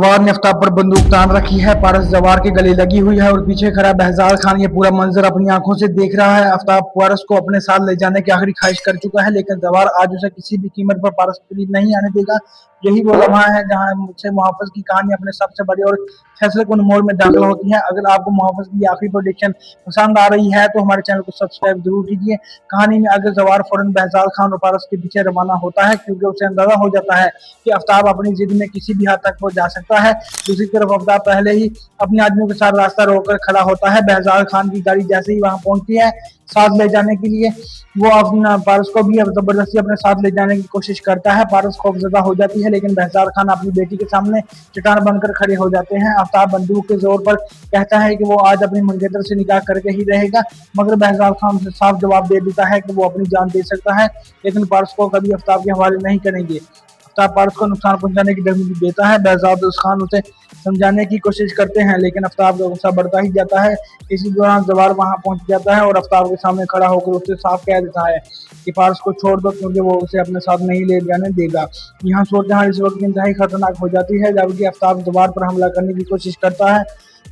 जवार ने आफ्ताब पर बंदूक तान रखी है। पारस जवार के गले लगी हुई है और पीछे खड़ा बहजाद खान ये पूरा मंजर अपनी आंखों से देख रहा है। आफ्ताब पारस को अपने साथ ले जाने की आखिरी ख्वाहिश कर चुका है, लेकिन जवार आज उसे किसी भी कीमत पर पारस के करीब नहीं आने देगा। यही वो लम्हा है जहां मुझसे मोहब्बत की कहानी अपने सबसे बड़े और फैसले कुन मोड़ में दाखिल होती है। अगर आपको मोहब्बत की आखिरी प्रोडिक्शन पसंद आ रही है तो हमारे चैनल को सब्सक्राइब जरूर कीजिए। कहानी में आगे जवार फौरन बहजाद खान और पारस के पीछे रवाना होता है, क्योंकि उसे अंदाजा हो जाता है कि आफ्ताब अपनी जिद में किसी भी हद तक वो जा सकता है। दूसरी तरफ आफ्ताब पहले ही अपने आदमियों के साथ रास्ता रोककर खड़ा होता है। बहजाद खान की गाड़ी जैसे ही वहां पहुंचती है साथ ले जाने के लिए, वो अपना पारस को भी अब जबरदस्ती अपने साथ ले जाने की कोशिश करता है। पारस खौफजदा हो जाती है, लेकिन बहजाद खान अपनी बेटी के सामने चट्टान बनकर खड़े हो जाते हैं। आफ्ताब बंदूक के जोर पर कहता है कि वो आज अपनी मंगेतर से निकाह करके ही रहेगा, मगर बहजाद खान उसे साफ जवाब दे देता है कि वो अपनी जान दे सकता है, लेकिन पारस को कभी आफ्ताब के हवाले नहीं करेंगे। आफ्ताब पारस को नुकसान पहुंचाने की धमकी देता है। बहजाद खान उसे समझाने की कोशिश करते हैं, लेकिन आफ्ताब का गुस्सा बढ़ता ही जाता है। इसी दौरान जवार वहां पहुंच जाता है और आफ्ताब के सामने खड़ा होकर उसे साफ कह देता है कि पारस को छोड़ दो, क्योंकि वो उसे अपने साथ नहीं ले जाने देगा। यहाँ सूरत इस वक्त इंतहाई खतरनाक हो जाती है, जबकि आफ्ताब जवार पर हमला करने की कोशिश करता है।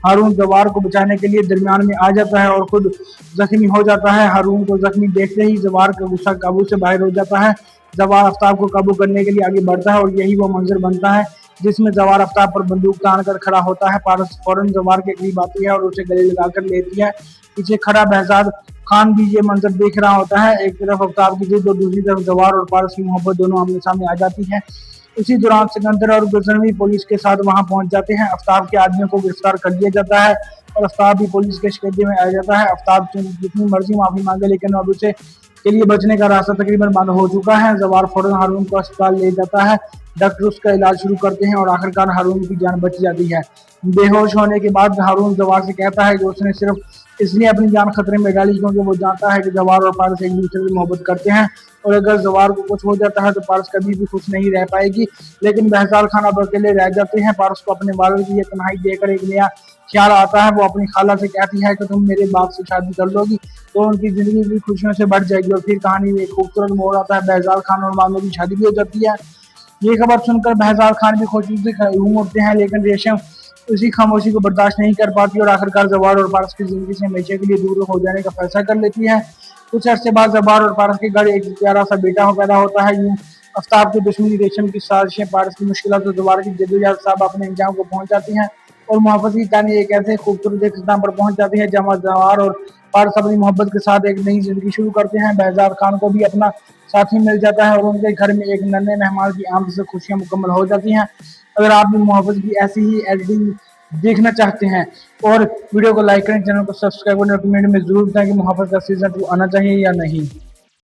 हारून जवार को बचाने के लिए दरमियान में आ जाता है और खुद जख्मी हो जाता है। हारून को जख्मी देखते ही जवार का गुस्सा काबू से बाहर हो जाता है। जवार आफ्ताब को काबू करने के लिए आगे बढ़ता है और यही वो मंजर बनता है जिसमें जवार आफ्ताब पर बंदूक तान कर खड़ा होता है। पारस फौरन जवार के करीब आती है और उसे गले लगाकर लेती है। पीछे खड़ा बहजाद खान भी ये मंजर देख रहा होता है। एक तरफ आफ्ताब की जिद और दूसरी तरफ जवार और पारस की मोहब्बत दोनों आमने सामने आ जाती है। इसी दौरान सिकंदर और गजनवी पुलिस के साथ वहां पहुंच जाते हैं। आफ्ताब के आदमियों को गिरफ्तार कर लिया जाता है और आफ्ताब भी पुलिस के शिकंजे में आ जाता है। आफ्ताब जितनी मर्जी माफी मांगे, लेकिन अब उसे के लिए बचने का रास्ता तकरीबन बंद हो चुका है। जवार फौरन हारून को अस्पताल ले जाता है। डॉक्टर उसका इलाज शुरू करते हैं और आखिरकार हारून की जान बच जाती है। बेहोश होने के बाद हारून जवार से कहता है कि उसने सिर्फ इसलिए अपनी जान खतरे में डाली क्योंकि वो जानता है कि जवार और पारस एक दूसरे से मोहब्बत करते हैं, और अगर जवार को कुछ हो जाता है तो पारस कभी भी खुश नहीं रह पाएगी। लेकिन बहजाद खान अब अकेले रह जाते हैं। पारस को अपने वालिद की ये तन्हाई देकर एक नया ख्याल आता है। वो अपनी खाला से कहती है कि तुम मेरे बाप से शादी कर लोगी तो उनकी जिंदगी भी खुशियों से बढ़ जाएगी। और फिर कहानी में एक खूबसूरत मोड़ आता है। बहजाद खान और मामले की शादी भी हो जाती है। ये खबर सुनकर बहजाद खान भी खुशी से झूम उठते हैं, लेकिन रेशम उसी खामोशी को बर्दाश्त नहीं कर पाती और आखिरकार जवार और पारस की जिंदगी से हमेशा के लिए दूर हो जाने का फैसला कर लेती है। कुछ अर्से बाद जवार और पारस के घर एक प्यारा सा बेटा पैदा होता है। यूं आफ्ताब की दुश्मनी, रेशम की साजिशें, पारस की मुश्किलात और जवार की जद्दोजहद सब अपने अंजाम को पहुंच जाती हैं और मोहब्बत की कहानी एक ऐसे खूबसूरत इख्तिताम पर पहुंच जाती है जहाँ जवार और पारस अपनी मोहब्बत के साथ एक नई जिंदगी शुरू करते हैं। बहजाद खान को भी अपना साथी मिल जाता है और उनके घर में एक नन्हे मेहमान की आमद से खुशियां मुकम्मल हो जाती हैं। अगर आप भी मोहब्बत की ऐसी ही एडिटिंग देखना चाहते हैं और वीडियो को लाइक करें, चैनल को सब्सक्राइब करें, कमेंट में जरूर बताएं कि मोहब्बत का सीजन 2 आना चाहिए या नहीं।